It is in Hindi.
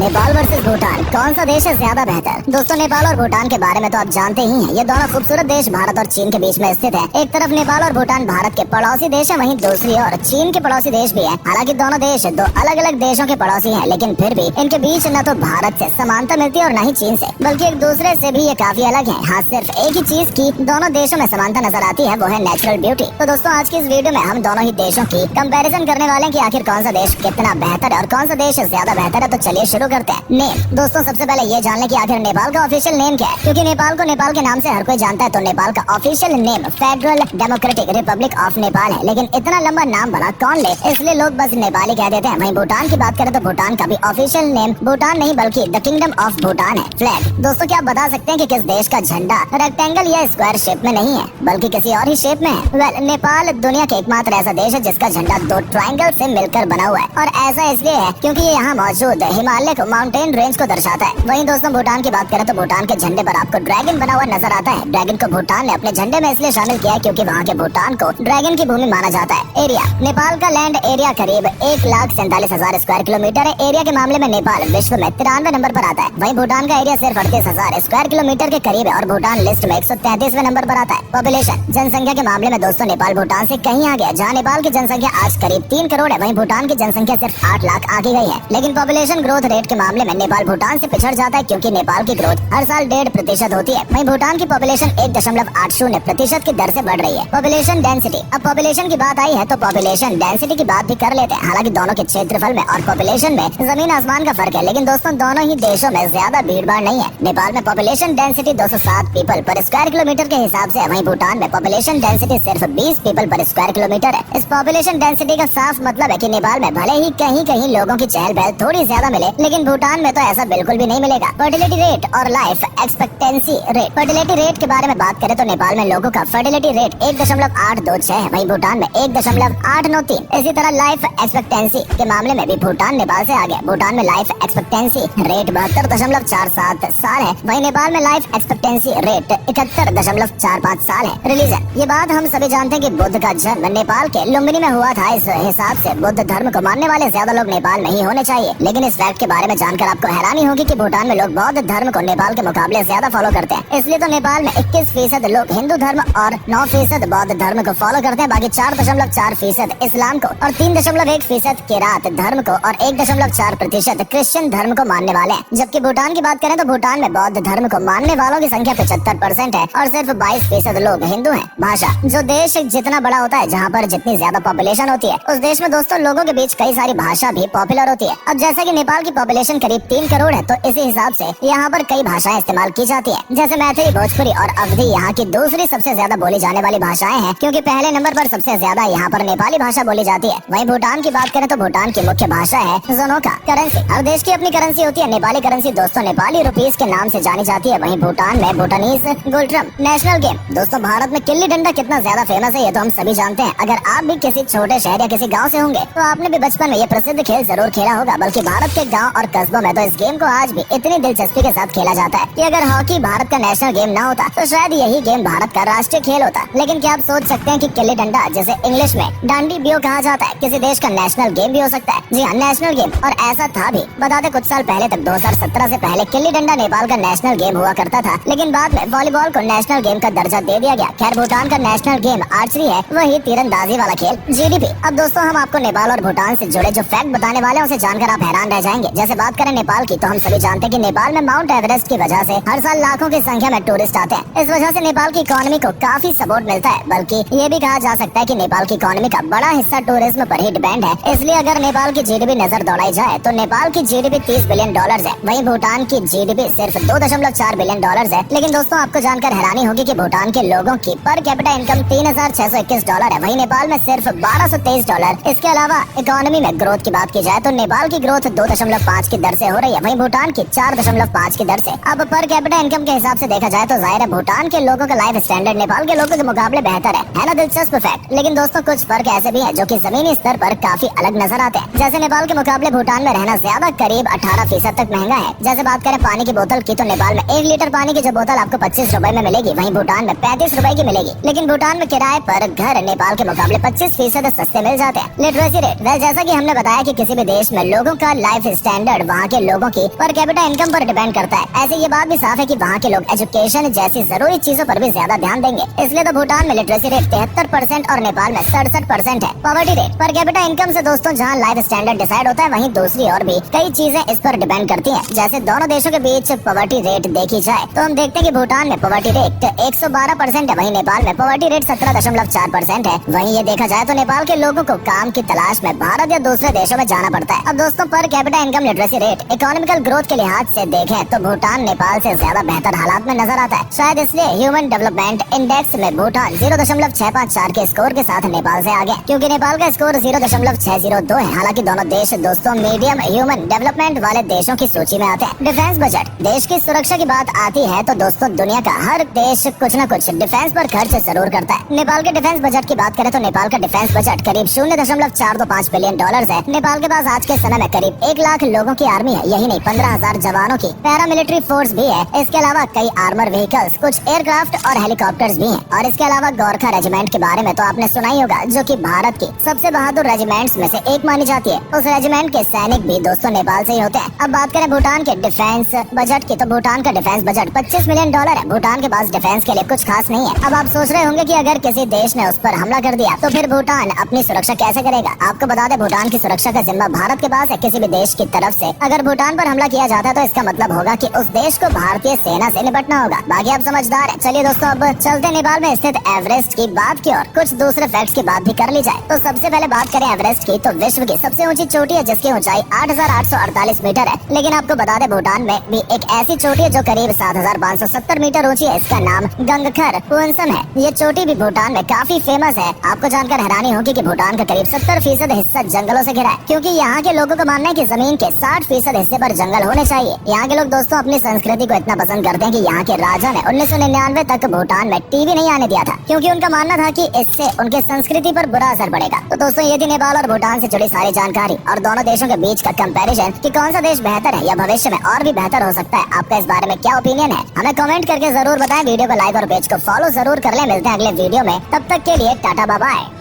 नेपाल वर्सेस भूटान, कौन सा देश है ज्यादा बेहतर। दोस्तों नेपाल और भूटान के बारे में तो आप जानते ही हैं। ये दोनों खूबसूरत देश भारत और चीन के बीच में स्थित है। एक तरफ नेपाल और भूटान भारत के पड़ोसी देश है, वहीं दूसरी ओर चीन के पड़ोसी देश भी है। हालांकि दोनों देश दो अलग अलग देशों के पड़ोसी हैं, लेकिन फिर भी इनके बीच न तो भारत से समानता मिलती है और न ही चीन से, बल्कि एक दूसरे से भी ये काफी अलग है। हाँ, सिर्फ एक ही चीज की दोनों देशों में समानता नजर आती है, वो है नेचुरल ब्यूटी। तो दोस्तों आज की इस वीडियो में हम दोनों ही देशों की कंपैरिजन करने वाले हैं कि आखिर कौन सा देश कितना बेहतर है और कौन सा देश ज्यादा बेहतर है। तो चलिए शुरू करते हैं। नेम। दोस्तों सबसे पहले ये जान लें कि आखिर नेपाल का ऑफिशियल नेम क्या है, क्योंकि नेपाल को नेपाल के नाम से हर कोई जानता है। तो नेपाल का official name federal democratic Republic of Nepal है, लेकिन इतना लंबा नाम भला कौन ले, इसलिए लोग बस नेपाली कह देते हैं। वहीं भूटान की बात करें तो भूटान का भी ऑफिशियल नेम भूटान नहीं बल्कि द किंगडम ऑफ भूटान है। फ्लैग। दोस्तों क्या आप बता सकते हैं कि किस देश का झंडा रेक्टेंगल या स्क्वायर शेप में नहीं है, बल्कि किसी और ही शेप में है। वेल, नेपाल दुनिया के एकमात्र ऐसा देश है जिसका झंडा दो ट्रायंगल से मिलकर बना हुआ है, और ऐसा इसलिए है क्योंकि ये यहाँ मौजूद हिमालय को माउंटेन रेंज को दर्शाता है। वहीं दोस्तों भूटान की बात करें तो भूटान के झंडे पर आपको ड्रैगन बना हुआ नजर आता है। ड्रैगन को भूटान ने अपने झंडे में इसलिए शामिल किया है क्योंकि वहाँ के भूटान को ड्रैगन की भूमि माना जाता है। एरिया। नेपाल का लैंड एरिया करीब 1,47,000 स्क्वायर किलोमीटर है। एरिया के मामले में नेपाल विश्व में 93वें नंबर पर आता है। वहीं भूटान का एरिया सिर्फ 38,000 स्क्वायर किलोमीटर के करीब है और भूटान लिस्ट में 133वें नंबर पर आता है। पॉपुलेशन। जनसंख्या के मामले में दोस्तों नेपाल भूटान से कहीं आगे है। जहाँ नेपाल की जनसंख्या आज करीब 3 करोड़ है, वहीं भूटान की जनसंख्या सिर्फ 8 लाख आगे गई है। लेकिन पॉपुलेशन ग्रोथ रेट के मामले में नेपाल भूटान से पिछड़ जाता है, क्योंकि नेपाल की ग्रोथ हर साल 1.5% होती है। वहीं भूटान की पॉपुलेशन 1.80% की दर से बढ़ रही है। Population density. अब पॉपुलेशन की बात आई है तो पॉपुलेशन डेंसिटी की बात भी कर लेते हैं। हालांकि दोनों के क्षेत्रफल में और पॉपुलेशन में जमीन आसमान का फर्क है, लेकिन दोस्तों दोनों ही देशों में ज्यादा भीड़ भाड़ नहीं है। नेपाल में पॉपुलेशन डेंसिटी 207 पीपल पर स्क्वायर किलोमीटर के हिसाब से है, वहीं भूटान में पॉपुलेशन डेंसिटी सिर्फ 20 पीपल पर स्क्वायर किलोमीटर है। इस पॉपुलेशन डेंसिटी का साफ मतलब है कि नेपाल में भले ही कहीं कहीं लोगों की चहल पहल थोड़ी ज्यादा मिले, लेकिन भूटान में तो ऐसा बिल्कुल भी नहीं मिलेगा। फर्टिलिटी रेट और life expectancy rate. Fertility rate के बारे में बात करें तो नेपाल में लोगों का फर्टिलिटी रेट 1.826 है, वहीं भूटान में 1.893। इसी तरह लाइफ एक्सपेक्टेंसी के मामले में भी भूटान नेपाल से आगे। भूटान में लाइफ एक्सपेक्टेंसी रेट 72.47 साल है, वहीं नेपाल में लाइफ एक्सपेक्टेंसी रेट 71.45 साल है। रिलीजन। ये बात हम सभी जानते हैं कि बुद्ध का जन्म नेपाल के लुम्बिनी में हुआ था। इस हिसाब से बुद्ध धर्म को मानने वाले ज्यादा लोग नेपाल में ही होने चाहिए, लेकिन इस फैक्ट के बारे में जानकर आपको हैरानी होगी कि भूटान में लोग बौद्ध धर्म को नेपाल के मुकाबले ज्यादा फॉलो करते हैं। इसलिए तो नेपाल में 21% लोग हिंदू धर्म और 9% बौद्ध धर्म को फॉलो करते हैं। बाकी 4.4% इस्लाम को और 3.1% किरात धर्म को और 1.4% क्रिश्चियन धर्म को मानने वाले हैं। जबकि भूटान की बात करें तो भूटान में बौद्ध धर्म को मानने वालों की संख्या 75% है और सिर्फ 22% लोग हिंदू हैं। भाषा। जो देश जितना बड़ा होता है, जहाँ पर जितनी ज्यादा पॉपुलेशन होती है, उस देश में दोस्तों लोगों के बीच कई सारी भाषा भी पॉपुलर होती है। अब जैसे कि नेपाल की पॉपुलेशन करीब 3 करोड़ है, तो इसी हिसाब से यहाँ पर कई भाषाएं इस्तेमाल की जाती है, जैसे मैथिली, भोजपुरी और अवधी यहाँ की दूसरी सबसे ज्यादा बोली जाने वाली भाषाएं हैं, क्योंकि पहले नंबर पर सबसे ज्यादा यहाँ पर नेपाली भाषा बोली जाती है। वहीं भूटान की बात करें तो भूटान की मुख्य भाषा है जोनोका। करेंसी। हर देश की अपनी करेंसी होती है। नेपाली करेंसी दोस्तों नेपाली रुपीस के नाम से जानी जाती है। वहीं भूटान में भूटानीज गोल्ट्रम। National game. दोस्तों भारत में गिल्ली डंडा कितना ज्यादा फेमस है ये तो हम सभी जानते हैं। अगर आप भी किसी छोटे शहर या किसी गाँव से होंगे तो आपने भी बचपन में ये प्रसिद्ध खेल जरूर खेला होगा। बल्कि भारत के गाँव और कस्बों में तो इस गेम को आज भी इतनी दिलचस्पी के साथ खेला जाता है कि अगर हॉकी भारत का नेशनल गेम ना होता तो शायद यही गेम भारत का राष्ट्रीय खेल होता। लेकिन क्या आप सोच सकते हैं कि गिल्ली डंडा, जिसे इंग्लिश में डांडी बियो कहा जाता है, किसी देश का नेशनल गेम भी हो सकता है। जी हाँ, नेशनल गेम। और ऐसा था भी। बता दें कुछ साल पहले तक 2017 से पहले गिल्ली डंडा नेपाल का नेशनल गेम हुआ करता था, लेकिन बाद में वॉलीबॉल को नेशनल गेम का दर्जा दे दिया गया। खैर भूटान का नेशनल गेम आर्चरी है, वही तीरंदाजी वाला खेल। जीडीपी। अब दोस्तों हम आपको नेपाल और भूटान से जुड़े जो फैक्ट बताने वाले हैं उसे जानकर आप हैरान रह जाएंगे। जैसे बात करें नेपाल की तो हम सभी जानते हैं कि नेपाल में माउंट एवरेस्ट की वजह से हर साल लाखों की संख्या में टूरिस्ट आते हैं। इस वजह से नेपाल की इकोनॉमी को काफी सपोर्ट मिलता है। बल्कि ये भी कहा जा सकता है कि नेपाल की इकोनॉमी का बड़ा हिस्सा टूरिज्म पर ही डिपेंड है। इसलिए अगर नेपाल की जीडीपी नजर दौड़ाई जाए तो नेपाल की जीडीपी 30 बिलियन डॉलर है, वहीं भूटान की जीडीपी सिर्फ 2.4 बिलियन डॉलर है। लेकिन दोस्तों आपको जानकर हैरानी होगी कि भूटान के लोगों की पर कैपिटा इनकम $3,621 है, वहीं नेपाल में सिर्फ $1,223। इसके अलावा इकोनॉमी में ग्रोथ की बात की जाए तो नेपाल की ग्रोथ 2.5 की दर से हो रही है, वहीं भूटान की 4.5 की दर से। अब पर कैपिटा इनकम के हिसाब से देखा जाए तो जाहिर है भूटान के लोगों का लाइफ स्टैंडर्ड नेपाल के लोगों के मुकाबले बेहतर है ना। दिलचस्प फैक्ट। लेकिन दोस्तों कुछ फर्क ऐसे भी है जो कि जमीनी स्तर पर काफी अलग नजर आते हैं। जैसे नेपाल के मुकाबले भूटान में रहना ज्यादा करीब 18% तक महंगा है। जैसे बात करें पानी की बोतल की तो नेपाल में 1 लीटर पानी की जो बोतल आपको 25 रुपए में मिलेगी, वहीं भूटान में 35 रुपए की मिलेगी। लेकिन भूटान में किराए पर घर नेपाल के मुकाबले 25% सस्ते मिल जाते हैं। Literacy rate. जैसा कि हमने बताया कि किसी भी देश में लोगों का लाइफ स्टैंडर्ड मेथड वहाँ के लोगों की पर कैपिटा इनकम पर डिपेंड करता है। ऐसे ये बात भी साफ है कि वहाँ के लोग एजुकेशन जैसी जरूरी चीजों पर भी ज्यादा ध्यान देंगे। इसलिए तो भूटान में लिटरेसी रेट 73% और नेपाल में 67% है। Poverty rate per capita income से दोस्तों जहाँ लाइफ स्टैंडर्ड डिसाइड होता है, वहीं दूसरी और भी कई चीजें इस पर डिपेंड करती हैं। जैसे दोनों देशों के बीच पॉवर्टी रेट देखी जाए तो हम देखते हैं कि भूटान में पॉवर्टी रेट 112% है, वहीं नेपाल में पॉवर्टी रेट 17.4% है। वहीं ये देखा जाए तो नेपाल के लोगों को काम की तलाश में भारत या दूसरे देशों में जाना पड़ता है। अब दोस्तों per capita income literacy rate economical growth के लिहाज से देखें तो भूटान नेपाल से ज्यादा बेहतर हालात में नजर आता है। शायद इसलिए ह्यूमन डेवलपमेंट इंडेक्स में भूटान 0.654 के स्कोर के साथ नेपाल से आगे, क्योंकि नेपाल का स्कोर 0.602 है। हालांकि दोनों देश दोस्तों मीडियम ह्यूमन डेवलपमेंट वाले देशों की सूची में आते हैं। डिफेंस बजट, देश की सुरक्षा की बात आती है तो दोस्तों दुनिया का हर देश कुछ न कुछ डिफेंस पर खर्च जरूर करता है। नेपाल के डिफेंस बजट की बात करें तो नेपाल का डिफेंस बजट करीब 0.425 बिलियन डॉलर है। नेपाल के पास आज के समय में करीब 1 लाख लोगों की आर्मी है। यही नहीं 15,000 जवानों की पैरामिलिट्री फोर्स भी है। इसके अलावा कई आर्मर व्हीकल्स, कुछ एयरक्राफ्ट और हेलीकॉप्टर्स भी हैं। और इसके अलावा गोरखा रेजिमेंट के बारे में तो आपने सुना ही होगा, जो कि भारत की सबसे बहादुर रेजिमेंट्स में से एक मानी जाती है। उस रेजिमेंट के सैनिक भी दोस्तों नेपाल से ही होते हैं। अब बात करें भूटान के डिफेंस बजट की तो भूटान का डिफेंस बजट 25 मिलियन डॉलर है। भूटान के पास डिफेंस के लिए कुछ खास नहीं है। अब आप सोच रहे होंगे कि अगर किसी देश ने उस पर हमला कर दिया तो फिर भूटान अपनी सुरक्षा कैसे करेगा। आपको बता दें भूटान की सुरक्षा का जिम्मा भारत के पास है। किसी भी देश की तरफ से अगर भूटान पर हमला किया जाता है तो इसका मतलब होगा कि उस देश को भारतीय सेना से निपटना होगा। बाकी आप समझदार हैं। चलिए दोस्तों अब चलते नेपाल में स्थित एवरेस्ट की बात की और कुछ दूसरे फैक्ट्स की बात भी कर ली जाए। तो सबसे पहले बात करें एवरेस्ट की तो विश्व की सबसे ऊंची चोटी है जिसकी ऊंचाई 8,848 मीटर है। लेकिन आपको बता दें भूटान में भी एक ऐसी चोटी है जो करीब 7,570 मीटर ऊंची है। इसका नाम गंगखर पुंसम है। ये चोटी भी भूटान में काफी फेमस है। आपको जानकर हैरानी होगी कि भूटान का करीब 70% हिस्सा जंगलों से घिरा है, क्योंकि यहाँ के लोगों का मानना है कि जमीन के 60% हिस्से पर जंगल होने चाहिए। यहाँ के लोग दोस्तों अपनी संस्कृति को इतना पसंद करते हैं कि यहाँ के राजा ने 1999 तक भूटान में टीवी नहीं आने दिया था, क्योंकि उनका मानना था कि इससे उनके संस्कृति पर बुरा असर पड़ेगा। तो दोस्तों ये थी नेपाल और भूटान से जुड़ी सारी जानकारी और दोनों देशों के बीच का कंपैरिजन कि कौन सा देश बेहतर है या भविष्य में और भी बेहतर हो सकता है। आपका इस बारे में क्या ओपिनियन है हमें कमेंट करके जरूर बताएं। वीडियो को लाइक और पेज को फॉलो जरूर कर लें। मिलते हैं अगले वीडियो में, तब तक के लिए टाटा बाय बाय।